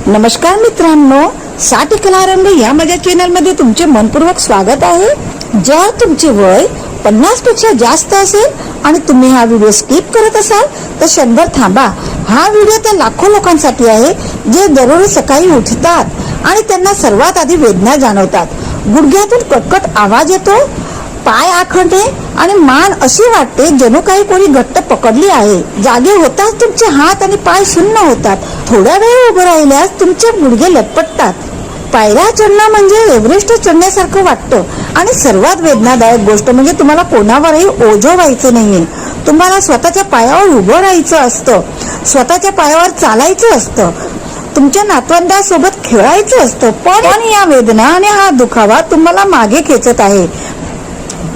नमस्कार मित्रांनो, 60 कलारंग या माझ्या चॅनल मध्ये तुमचे मनपूर्वक स्वागत आहे। जर तुमचे वय 50 पेक्षा जास्त असेल आणि तुम्ही हा व्हिडिओ स्किप करत असाल तर क्षणभर थांबा। हा व्हिडिओ त्या लाखो लोकांसाठी आहे जे दररोज सकाळी उठतात आणि त्यांना सर्वात आधी वेदना जाणवतात। गुडघ्यातून कटकट आवाज येतो, पाय आखडणे आणि मान अशी वाटते जणू काही कोणी घट्ट पकडली आहे। जागे होताच तुमचे हात आणि पाय शून्य होतात। थोड्या वेळ उभे राहिल्यास तुमचे गुडघे लटपटतात। पायऱ्या चढणं म्हणजे एव्हरेस्ट चढण्यासारखं वाटतं आणि सर्वात वेदनादायक गोष्ट म्हणजे तुम्हाला कोणावरही ओझं व्हायचं नाहीये। तुम्हाला स्वतःच्या पायावर उभं राहायचं असतं, स्वतःच्या पायावर चालायचं असतं, तुमच्या नातवंडासोबत खेळायचं असतं, पण या वेदना आणि हा दुखावा तुम्हाला मागे खेचत आहे।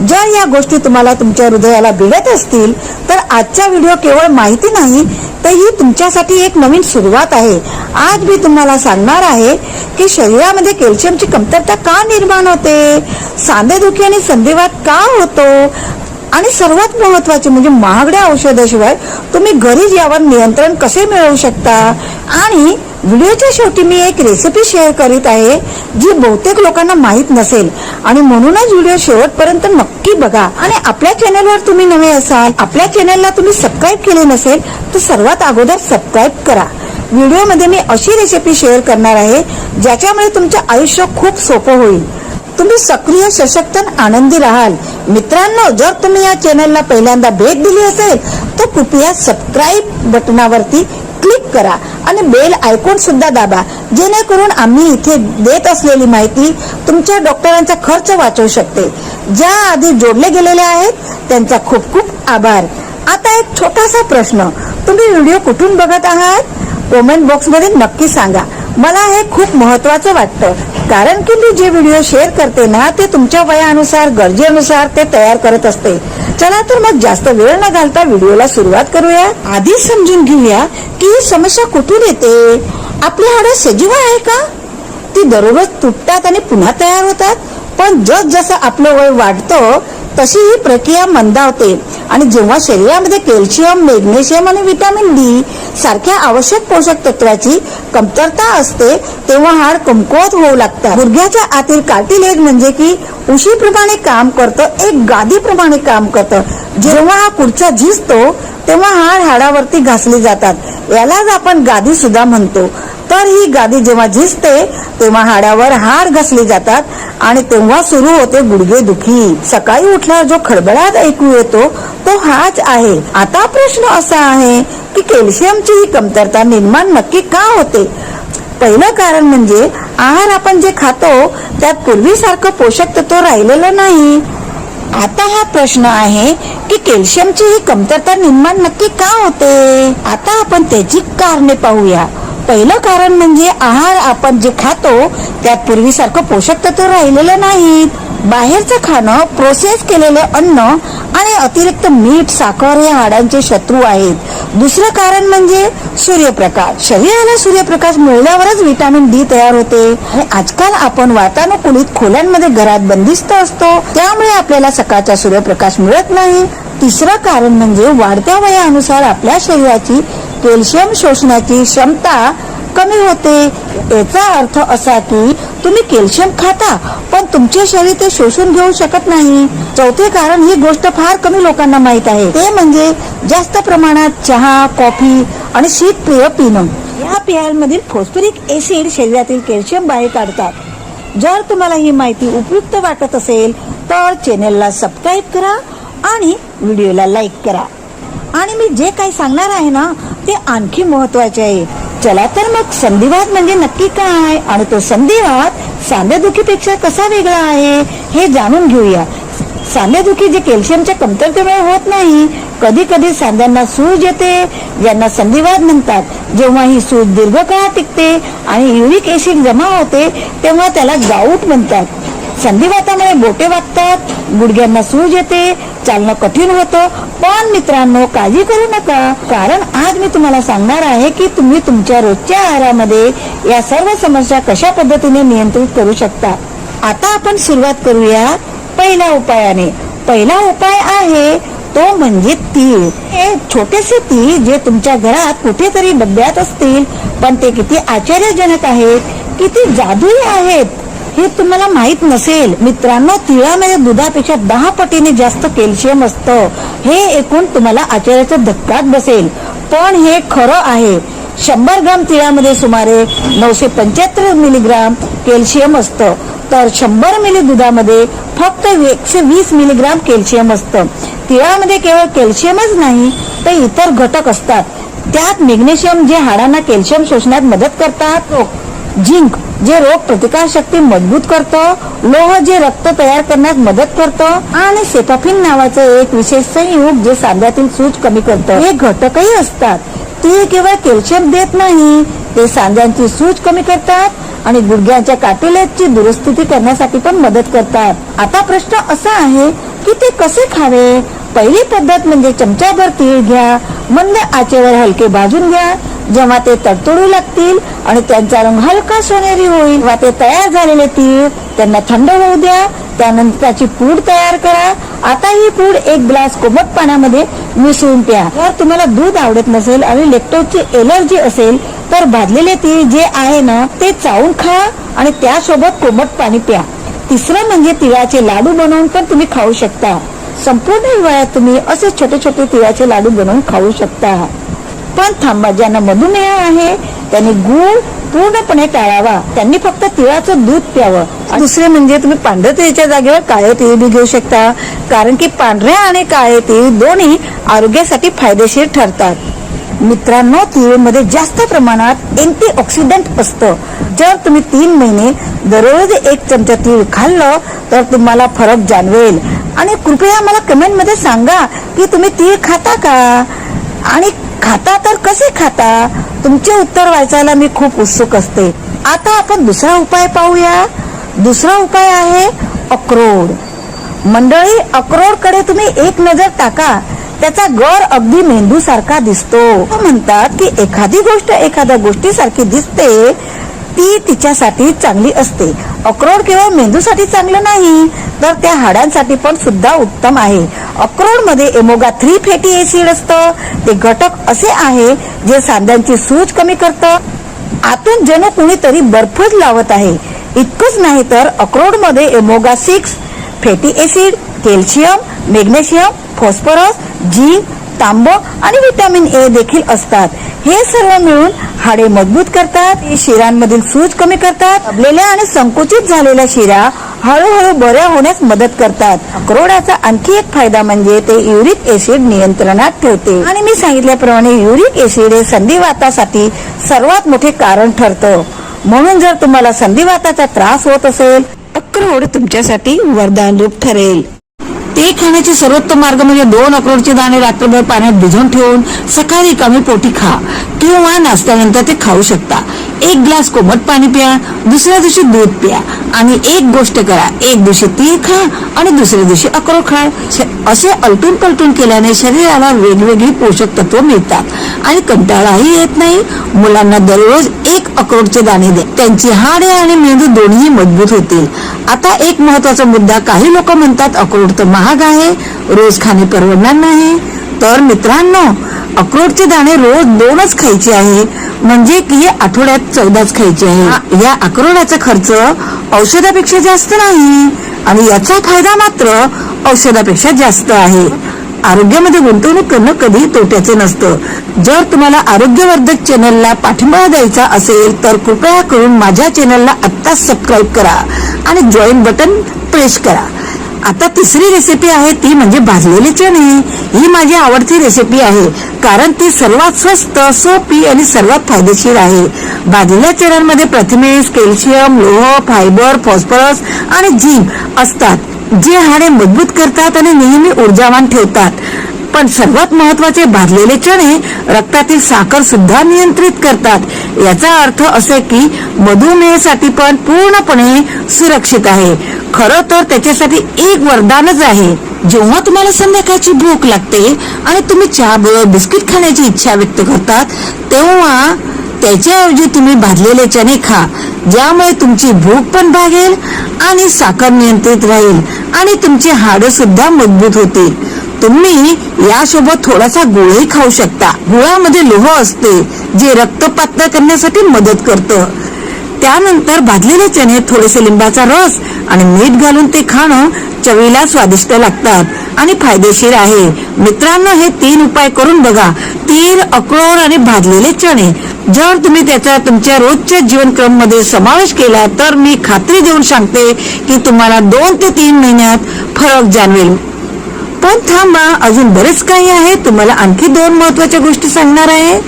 जर या गोष्टी तुम्हाला तुमच्या हृदयाला भिडत असतील तर आजचा व्हिडिओ केवळ माहिती नाही तर ही तुमच्यासाठी एक नवीन सुरुवात आहे। आज मी तुम्हाला सांगणार आहे की शरीरामध्ये कॅल्शियमची कमतरता का निर्माण होते, सांधेदुखी आणि संधिवात का होतो आणि सर्वात महत्त्वाचे म्हणजे महागड्या औषधाशिवाय तुम्ही घरीच यावर नियंत्रण कसे मिळवू शकता। आणि व्हिडिओच्या शेवटी मी एक रेसिपी शेअर करीत आहे जी बहुतेक लोकांना माहित नसेल आणि म्हणूनच व्हिडिओ शेवटपर्यंत नक्की बघा। आणि आपल्या चॅनलवर तुम्ही नवे असाल, आपल्या चॅनलला तुम्ही सबस्क्राईब केले नसेल तर सर्वात अगोदर सबस्क्राईब करा। व्हिडिओमध्ये मी अशी रेसिपी शेअर करणार आहे ज्याच्यामुळे तुमचे आयुष्य खूप सोपं होईल, तुम्ही सक्रिय, सशक्त, आनंदी राहाल। मित्रांनो, जर तुम्ही या चॅनलला पहिल्यांदा भेट दिली असेल तर कृपया सबस्क्राईब बटनावरती क्लिक करा आणि बेल आयकॉन सुद्धा दाबा, जेणेकरून आम्ही इथे देत असलेली माहिती तुमच्या डॉक्टरांचा खर्च वाचवू शकते। ज्या आधी जोडले गेलेले आहेत त्यांचा खूप खूप आभार। आता एक छोटासा प्रश्न, तुम्ही व्हिडिओ कुठून बघत आहात कमेंट बॉक्स मध्ये नक्की सांगा। मला हे खूप महत्त्वाचं वाटतं, कारण की मी जे व्हिडिओ शेअर करते ना ते तुमच्या वयानुसार, गरजेनुसार ते तयार करत असते। चला तर मग जास्त वेळ न घालता व्हिडिओला सुरुवात करूया। आधी समजून घेऊया की ही समस्या कुठून येते। आपली हाडं सजीव आहे का? ती दररोज तुटतात आणि पुन्हा तयार होतात, पण जसं आपलं वय वाढतं तशी ही प्रक्रिया मंदावते आणि जेव्हा शरीरामध्ये कॅल्शियम, मॅग्नेशियम आणि व्हिटॅमिन डी सारख्या आवश्यक पोषक तत्वाची कमतरता असते तेव्हा हाड कमकुवत होऊ लागतात। गुडघ्याच्या आतील कार्टिलेज म्हणजे की उशीप्रमाणे काम करतं, एक गादीप्रमाणे काम करतं। जेव्हा हा पुढचा झिजतो तेव्हा हाडावरती घासली जातात, यालाच आपण गादी सुद्धा म्हणतो। तर ही गादी जेव्हा झिजते तेव्हा हाडावर हाड घासले जातात आणि तेव्हा सुरू होते गुडघेदुखी। सकाळी उठल्यावर जो खडबडाट ऐकू येतो तो हाच आहे। आता प्रश्न असा आहे की कॅल्शियमची ही कमतरता निर्माण नक्की का होते। पहिलं कारण म्हणजे आहार आपण जे खातो त्यात पूर्वीसारखं पोषक तत्व राहिलेलं नाही। आता हा प्रश्न आहे की कॅल्शियमची ही कमतरता निर्माण नक्की का होते। आता आपण त्याची कारणे पाहूया। पहिलं कारण म्हणजे आहार आपण जे खातो त्यात पूर्वीसारखं पोषक तत्व राहिलेलं नाही। बाहेरचं खाणं, प्रोसेस केलेले अन्न आणि अतिरिक्त मीठ, साखर हे हाडांचे शत्रू आहेत। दुसरं कारण म्हणजे सूर्यप्रकाश। शरीराला सूर्यप्रकाश मिळाल्यावरच व्हिटॅमिन डी तयार होते आणि आजकाल आपण वातानुकूलित खोल्यांमध्ये घरात बंदिस्त असतो, त्यामुळे आपल्याला सकाळचा सूर्यप्रकाश मिळत नाही। तिसरं कारण म्हणजे वाढत्या वयानुसार आपल्या शरीराची कॅल्शियम शोषण्याची क्षमता कमी होते। याचा अर्थ असा की तुम्ही कॅल्शियम खाता पण तुमचे शरीर ते शोषून घेऊ शकत नाही। चौथे कारण, ही गोष्ट फार कमी लोकांना माहित आहे, ते म्हणजे जास्त प्रमाणात चहा, कॉफी आणि शीतपेय पिणं। या पेयांमधील फॉस्फरिक ऍसिड शरीरातील कॅल्शियम बाहेर काढतात। जर तुम्हाला ही माहिती उपयुक्त वाटत असेल तर चॅनलला सबस्क्राईब करा आणि व्हिडिओला लाईक करा। आणि मी जे काही सांगणार आहे ना ते आणखी महत्वाचे आहे। चला तर मग संधिवात म्हणजे नक्की काय आणि तो संधिवात सांधेदुखीपेक्षा कसा वेगळा आहे हे जाणून घेऊया। सांधेदुखी जे कॅल्शियमच्या कमतरतेमुळे होत नाही, कधी कधी सांध्यांना सूज येते ज्यांना संधिवात म्हणतात। जेव्हा ही सूज दीर्घकाळ टिकते आणि युरिक ऍसिड जमा होते तेव्हा त्याला गाऊट म्हणतात। संधिवातामुळे बोटे वागतात, गुडघ्यांना सूज येते, चालणं कठीण होतं। पण मित्रांनो, काळजी करू नका, कारण आज मी तुम्हाला सांगणार आहे की तुम्ही तुमच्या रोजच्या आहारामध्ये या सर्व समस्या कशा पद्धतीने नियंत्रित करू शकता। आता आपण सुरुवात करूया पहिल्या उपायाने। पहिला उपाय आहे तो म्हणजे तीळ. हे छोटेसे तीळ जे तुमच्या घरात कुठेतरी डब्यात असतील, पण ते किती आश्चर्यजनक आहेत, किती जादुई आहेत हे तुम्हाला माहित नसेल. मित्रांनो, तिळामध्ये दुधापेक्षा 10 पटीने जास्त कॅल्शियम असतं. हे ऐकून तुम्हाला आश्चर्याचा धक्काच बसेल, पण हे खरं आहे. 100 ग्राम तिळामध्ये सुमारे 975 मिलीग्राम कॅल्शियम असतं, तर 100 मिली दुधामध्ये फक्त 120 मिलीग्राम कॅल्शियम असतं. तिळामध्ये केवळ कॅल्शियमच नाही तर इतर घटक असतात. त्यात मॅग्नेशियम जे हाडांना कॅल्शियम शोषण्यात मदत करतात, झिंक जे रोग प्रतिकार शक्ती मजबूत करतं, लोह जे रक्त तयार करण्यास मदत करतं, आणि सेफाफिन नावाचं एक विशेष संयुग जे सांध्यातील सूज कमी करतं. हे घटकही असतात. ते केवळ कॅल्शियम देत नाही, ते सांध्यांची सूज कमी करतात आणि गुडघ्यांच्या कार्टिलेजची दुरुस्ती करण्यासाठी पण मदत करतात. आता प्रश्न असा आहे की ते कसे खावे. पहिली पद्धत म्हणजे चमचाभर तीळ घ्या, मंद आचेवर हलके भाजून घ्या. जेव्हा ते तडतडू लागतील आणि त्यांचा रंग हलका सोनेरी होईल, तेव्हा ते तयार झालेले तीळ त्यांना थंड होऊ द्या. त्यानंतर त्याची पूड तयार करा. आता ही पूड 1 ग्लास कोमट पाण्यामध्ये मिसळून प्या. जर तुम्हाला दूध आवडत नसेल आणि लॅक्टोजची एलर्जी असेल तर भाजलेले तीळ जे आहे ना ते चावून खा आणि त्यासोबत कोमट पाणी प्या. तिसरं म्हणजे तिळाचे लाडू बनवून पण तुम्ही खाऊ शकता. संपूर्ण हिवाळ्यात तुम्ही असे छोटे छोटे तिळाचे लाडू बनवून खाऊ शकता. पण थांबा, ज्यांना मधुमेह आहे त्यांनी गूळ पूर्णपणे टाळावा. त्यांनी फक्त तिळाचं दूध प्यावं. दुसरे म्हणजे तुम्ही पांढऱ्या तिळाच्या जागेवर काळे तीळ बी घेऊ शकता, कारण की पांढऱ्या आणि काळे तीळ दोन्ही आरोग्यासाठी फायदेशीर ठरतात. मित्रांनो, तीळमध्ये जास्त प्रमाणात अँटीऑक्सिडंट असतं. जर तुम्ही 3 महिने दररोज 1 चमचा तीळ खाल्लं तर तुम्हाला फरक जाणवेल. आणि कृपया मला कमेंट मध्ये सांगा की तुम्ही तीळ खाता का, आणि खाता तर कसे खाता. तुमचे उत्तर वाचायला मी खूप उत्सुक असते. आता आपण दुसरा उपाय पाहूया. दुसरा उपाय आहे अक्रोड. मंडळी, अक्रोड कडे तुम्ही एक नजर टाका. त्याचा गर अगदी मेंदू सारखा दिसतो. म्हणतात की एखादी गोष्ट एखाद्या गोष्टीसारखी दिसते ती तिच्यासाठी चांगली असते. अक्रोड केवळ मेंदूसाठी चांगलं नाही तर त्या हाडांसाठी पण सुद्धा उत्तम आहे. अक्रोड मध्ये ओमेगा 3 फॅटी ऍसिड असतं. ते घटक असे आहे जे सांध्यांची सूज कमी करतं. आतून जणू कुणीतरी बर्फच लावत आहे. इतकंच नाही तर अक्रोड मध्ये omega 6 fatty acid, calcium, magnesium, phosphorus, zinc, तांब आणि व्हिटॅमिन ए देखील असतात. हे सर्व मिळून हाडे मजबूत करतात, शिरांमधील सूज कमी करतात, दबलेल्या आणि संकुचित झालेल्या शिरा हळूहळू बऱ्या होण्यास मदत करतात. अक्रोडाचा आणखी एक फायदा म्हणजे ते युरिक ऍसिड नियंत्रणात ठेवते. आणि मी सांगितल्याप्रमाणे युरिक ऍसिड हे संधिवातासाठी सर्वात मोठे कारण ठरतं. म्हणून जर तुम्हाला संधिवाताचा त्रास होत असेल, अक्रोड तुमच्यासाठी वरदान रूप ठरेल. ते खाण्याचे सर्वोत्तम मार्ग म्हणजे 2 अक्रोडचे दाणे रात्रभर पाण्यात भिजवून ठेवून सकाळी रिकामी पोटी खा, किंवा नाश्त्यानंतर ते खाऊ शकता. 1 ग्लास कोमट पाणी प्या, दुसऱ्या दिवशी दूध प्या. आणि एक गोष्ट करा, एक दिवशी तीळ खा आणि दुसऱ्या दिवशी अक्रोड खा. असे अलटून पलटून केल्याने शरीराला वेगवेगळी पोषक तत्व मिळतात आणि कंटाळाही येत नाही. मुलांना दररोज 1 अक्रोडचे दाणे द्या, त्यांची हाडे आणि मेंदू दोन्ही मजबूत होतील. आता एक महत्वाचा मुद्दा, काही लोक म्हणतात अक्रोड तर महाग आहे, रोज खाणे परवडणार नाही. तर मित्रांनो, अक्रोडचे दाणे रोज 2च खायचे आहे, म्हणजे की आठवड्यात 14च खायचे आहे. या अक्रोडाचा खर्च औषधापेक्षा जास्त नाही आणि याचा फायदा मात्र औषधापेक्षा जास्त आहे. आरोग्यामध्ये गुंतवणूक करणं कधी तोट्याचे नसतं. जर तुम्हाला आरोग्यवर्धक चॅनलला पाठिंबा द्यायचा असेल तर कृपया करून माझ्या चॅनलला आत्ताच सबस्क्राईब करा आणि जॉईन बटन प्रेस करा. आता तिसरी रेसिपी आहे ती म्हणजे भाजलेले चणे. ही माझी आवडती रेसिपी आहे, कारण ती सर्वात स्वस्त, सोपी आणि सर्वात फायदेशीर आहे. भाजलेल्या चण्यांमध्ये प्रथिने, कॅल्शियम, लोह, फायबर, फॉस्फरस आणि झिंक असतात, जे हाडे मजबूत करतात आणि नेहमी ऊर्जावान ठेवतात. पण सर्वात महत्वाचे, भाजलेले चणे रक्तातील साखर सुद्धा नियंत्रित करतात. याचा अर्थ असे की मधुमेहासाठी पण पूर्णपणे सुरक्षित आहे. खरं तर त्याच्यासाठी एक वरदानच आहे. जेव्हा तुम्हाला संध्याकाळची भूक लागते आणि तुम्ही चहा बरोबर बिस्किट खाण्याची इच्छा व्यक्त करतात, तेव्हा त्याच्याऐवजी तुम्ही भाजलेले चणे खा, ज्यामुळे तुमची भूक पण भागेल आणि साखर नियंत्रित राहील आणि तुमची हाडं सुद्धा मजबूत होतील. तुम्ही यासोबत थोडासा गुळही खाऊ शकता. गुळामध्ये लोह असते जे रक्त पातळ करण्यासाठी मदत करतं. त्यानंतर भाजलेले चणे, थोडेसे लिंबाचा रस आणि मीठ घालून ते खाणं चवीला स्वादिष्ट लागतात आणि फायदेशीर आहे. मित्रांनो, हे 3 उपाय करून बघा. तीळ, अक्रोड आणि भाजलेले चणे. जर तुम्ही त्याचा तुमच्या रोजच्या जीवनक्रम मध्ये समावेश केला तर मी खात्री देऊन सांगते की तुम्हाला 2 ते 3 महिन्यात फरक जाणवेल. पण थांबा, अजून बरेच काही आहे. तुम्हाला आणखी 2 महत्वाच्या गोष्टी सांगणार आहे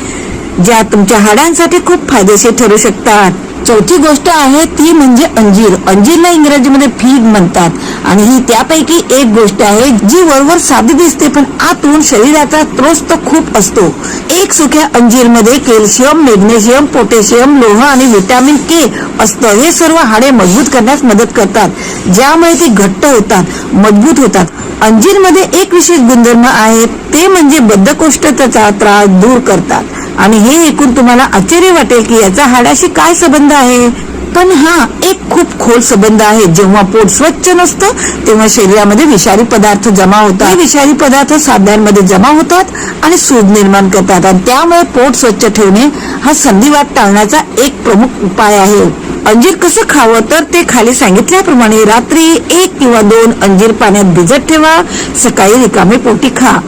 ज्या तुमच्या हाडांसाठी खूप फायदेशीर ठरू शकतात. चौथी गोष्ट आहे ती म्हणजे अंजीर. अंजीरला इंग्रजीमध्ये फिग म्हणतात आणि ही त्यापैकी एक गोष्ट आहे जी वरवर साधी दिसते पण आतून शरीराचा स्रोत खूप असतो. एक सुक्या अंजीर मध्ये कॅल्शियम, मॅग्नेशियम, पोटॅशियम, लोह आणि व्हिटॅमिन के असतं. हे सर्व हाडे मजबूत करण्यास मदत करतात, ज्यामुळे ती घट्ट होतात, मजबूत होतात. अंजीर मध्ये एक विशेष गुणधर्म आहे ते म्हणजे बद्धकोष्ठतेचा त्रास दूर करतात. आणि हे ऐकून तुम्हाला आश्चर्य वाटेल की याचा हाडाशी काय संबंध आहे. पण हा एक खूप खोल संबंध आहे. जेव्हा पोट स्वच्छ नसतं तेव्हा शरीरामध्ये विषारी पदार्थ जमा होतात. हे विषारी पदार्थ साध्यांमध्ये जमा होतात आणि सूज निर्माण करतात आणि त्यामुळे पोट स्वच्छ ठेवणे हा संधिवात टाळण्याचा एक प्रमुख उपाय आहे. अंजीर कसं खावं तर ते खाली सांगितल्याप्रमाणे रात्री 1 किंवा 2 अंजीर पाण्यात भिजत ठेवा. सकाळी रिकामे पोटी खा.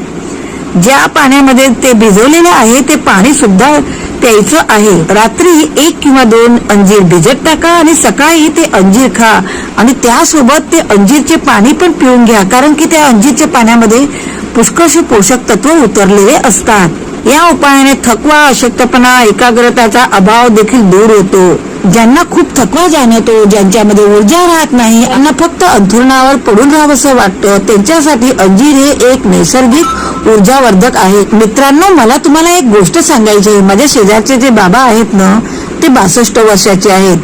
ज्या पाण्यामध्ये ते भिजवलेले आहे ते पाणी सुद्धा प्यायचं आहे. रात्री 1 किंवा 2 अंजीर भिजत टाका आणि सकाळी ते अंजीर खा आणि त्यासोबत ते अंजीरचे पाणी पण पिऊन घ्या, कारण की त्या अंजीरच्या पाण्यामध्ये पुष्कळशी पोषक तत्व उतरलेले असतात. या उपायाने थकवा, अशक्तपणा, एकाग्रताचा अभाव देखील दूर होतो. ज्यांना खूप थकवा जाणवतो, ज्यांच्यामध्ये ऊर्जा राहत नाही, त्यांना फक्त अंथरुणावर पडून राहावंसं वाटतं, त्यांच्यासाठी अंजीर हे एक नैसर्गिक ऊर्जावर्धक आहे. मित्रांनो, मला तुम्हाला एक गोष्ट सांगायची आहे. माझ्या शेजारचे जे बाबा आहेत ना, ते 62 वर्षाचे आहेत.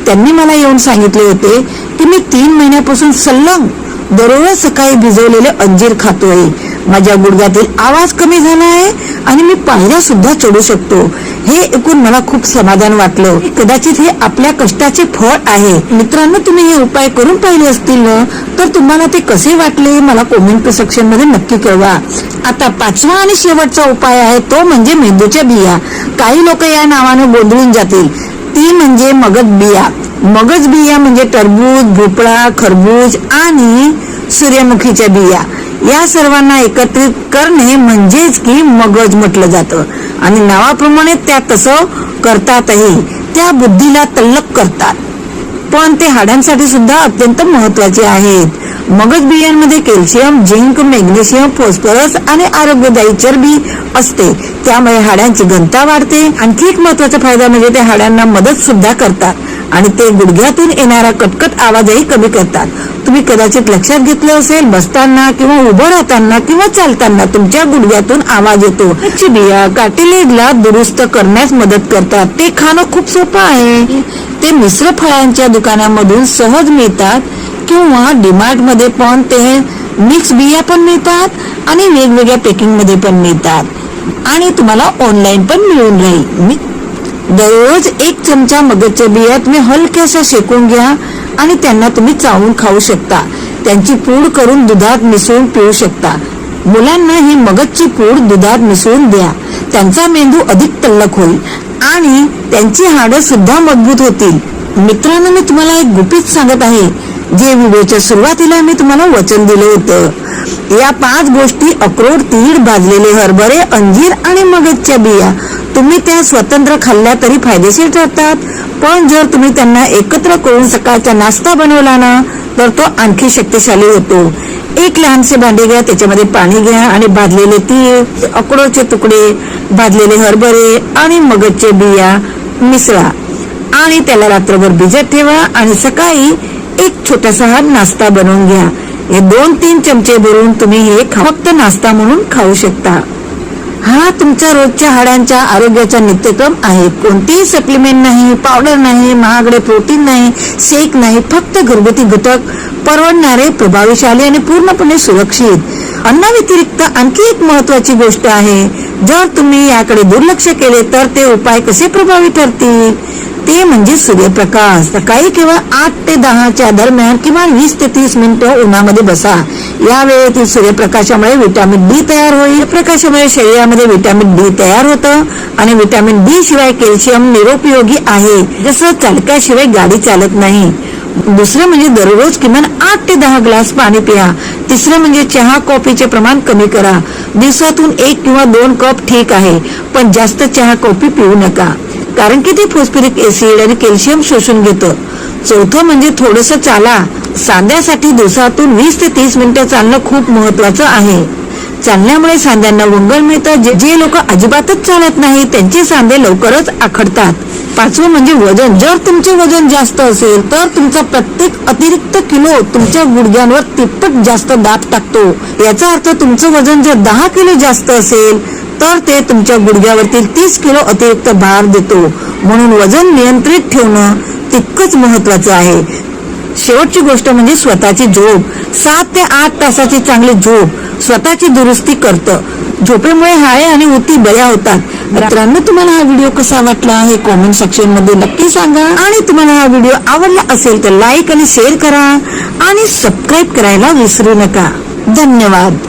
त्यांनी मला येऊन सांगितले होते की मी 3 महिन्यापासून सलग दररोज सकाळी भिजवलेले अंजीर खातोय. माझ्या गुडघ्यातील आवाज कमी झाला आहे आणि मी पायऱ्या सुद्धा चढू शकतो. हे ऐकून मला खूप समाधान वाटलं. कदाचित हे आपल्या कष्टाचे फळ आहे. मित्रांनो, तुम्ही हे उपाय करून पाहिले असतील ना, तर तुम्हाला ते कसे वाटले मला कमेंट सेक्शन मध्ये नक्की कळवा. आता 5वा आणि शेवटचा उपाय आहे तो म्हणजे मेंदूच्या बिया. काही लोक या नावाने गोंधळून जातील. ती म्हणजे मगज बिया. मगज बिया म्हणजे टरबूज, भोपळा, खरबूज आणि सूर्यमुखीच्या बिया. या सर्वांना एकत्रित करणे म्हणजेच की मगज म्हटलं जातं आणि नावाप्रमाणे त्या तसं करतातही. त्या बुद्धीला तल्लख करतात, पण ते हाडांसाठी सुद्धा अत्यंत महत्वाचे आहेत. मगज बियांमध्ये कॅल्शियम, झिंक, मॅग्नेशियम, फॉस्फरस आणि आरोग्यदायी चरबी असते, त्यामुळे हाडांची घनता वाढते. आणखी एक महत्वाचा फायदा म्हणजे ते हाडांना मदत सुद्धा करतात आणि ते गुडघ्यातून येणारा कटकट आवाजही कमी करतात. तुम्ही कदाचित लक्षात घेतले असेल, बसताना किंवा उभं राहताना किंवा चालताना तुमच्या गुडघ्यातून आवाज येतो. त्याची बिया कार्टिलेजला दुरुस्त करण्यास मदत करतात. ते खाणं खूप सोपं आहे. ते मिश्र फळांच्या दुकानामधून सहज मिळतात किंवा डीमार्ट मध्ये पण ते मिक्स बिया पण मिळतात आणि वेगवेगळ्या पॅकिंग मध्ये पण मिळतात आणि तुम्हाला ऑनलाईन पण मिळून राहील. दररोज 1 चमचा मगजच्या बिया तुम्ही हलक्याशा शेकून घ्या आणि त्यांना तुम्ही चावून खाऊ शकता. त्यांची पूड करून दुधात मिसळून पिऊ शकता. मुलांना ही मगजची पूड दुधात मिसळून द्या. त्यांचा मेंदू अधिक तल्लख होईल आणि त्यांची हाडं सुद्धा मजबूत होतील. मित्रांनो, मी तुम्हाला एक गुपित सांगत आहे जे व्हिडिओच्या सुरुवातीला मी तुम्हाला वचन दिलं होतं. या 5 गोष्टी अक्रोड, तीळ, भाजलेले हरभरे, अंजीर आणि मगजच्या बिया तुम्ही त्या स्वतंत्र खाल्ल्या तरी फायदेशीर ठरतात, पण जर तुम्ही त्यांना एकत्र करून सकाळचा नाश्ता बनवला ना तर तो आणखी शक्तिशाली होतो. एक लहानसे भांडे घ्या, त्याच्यामध्ये पाणी घ्या आणि भाजलेले तीळ, अक्रोडचे तुकडे, भाजलेले हरभरे आणि मगजचे बिया मिसळा आणि त्याला रात्रभर भिजत ठेवा आणि सकाळी एक छोटासा हा नाश्ता बनवून घ्या. हे 2-3 चमचे भरून तुम्ही हे फक्त नाश्ता म्हणून खाऊ शकता. हा तुमच्या रोजच्या हाडांच्या आरोग्याचा नित्यक्रम आहे. कोणतेही सप्लिमेंट नाही, पावडर नाही, महागडे प्रोटीन नाही, शेक नाही, फक्त घरगुती घटक, परवडणारे, प्रभावशाली आणि पूर्णपणे सुरक्षित. अन्नाव्यतिरिक्त आणखी एक महत्वाची गोष्ट आहे. जर तुम्ही याकडे दुर्लक्ष केले तर ते उपाय कसे प्रभावी ठरतील, ते म्हणजे सूर्यप्रकाश. सकाळी केवळ 8 ते 10 दरम्यान किमान 20 ते 30 मिनिटं उन्हामध्ये बसा. या वेळेतील सूर्यप्रकाशामुळे विटॅमिन डी तयार होईल. प्रकाशामुळे शरीरामध्ये विटॅमिन डी तयार होतं आणि विटॅमिन डी शिवाय कॅल्शियम निरुपयोगी आहे. जसं चालकाशिवाय गाडी चालत नाही. दुसरं म्हणजे दररोज किमान 8 ते 10 ग्लास पाणी पिया. तिसरं म्हणजे चहा कॉफीचे प्रमाण कमी करा. दिवसातून 1 किंवा 2 कप ठीक आहे, पण जास्त चहा कॉफी पिऊ नका, कारण की ते फॉस्फरिक ऍसिड आणि कॅल्शियम शोषून घेतं. चौथं म्हणजे थोडंसं चाला. सांध्यासाठी दिवसातून 20 ते 30 मिनिटं चालणं खूप महत्वाचं आहे. चालण्यामुळे सांध्यांना वंगण मिळतं. जे लोक अजिबातच चालत नाही त्यांचे सांधे लवकरच आखडतात. 5वं म्हणजे वजन. जर तुमचे वजन जास्त असेल तर तुमचा प्रत्येक अतिरिक्त किलो तुमच्या गुडघ्यांवर तिप्पट जास्त दाब टाकतो. याचा अर्थ तुमचं वजन जर 10 किलो जास्त असेल तर ते तुमच्या गुडघ्यावरतील 30 किलो अतिरिक्त भार देतो. म्हणून वजन नियंत्रित ठेवणं तितकंच महत्वाचं आहे. शेवटची गोष्ट म्हणजे स्वतःची झोप. 7 ते 8 तासाची चांगली झोप स्वतःची दुरुस्ती करतं. झोपेमुळे हाडे आणि उती बऱ्या होतात. मित्रांनो, तुम्हाला हा व्हिडिओ कसा वाटला हे कॉमेंट सेक्शन मध्ये नक्की सांगा. आणि तुम्हाला हा व्हिडिओ आवडला असेल तर लाईक आणि शेअर करा आणि सबस्क्राईब करायला विसरू नका. धन्यवाद.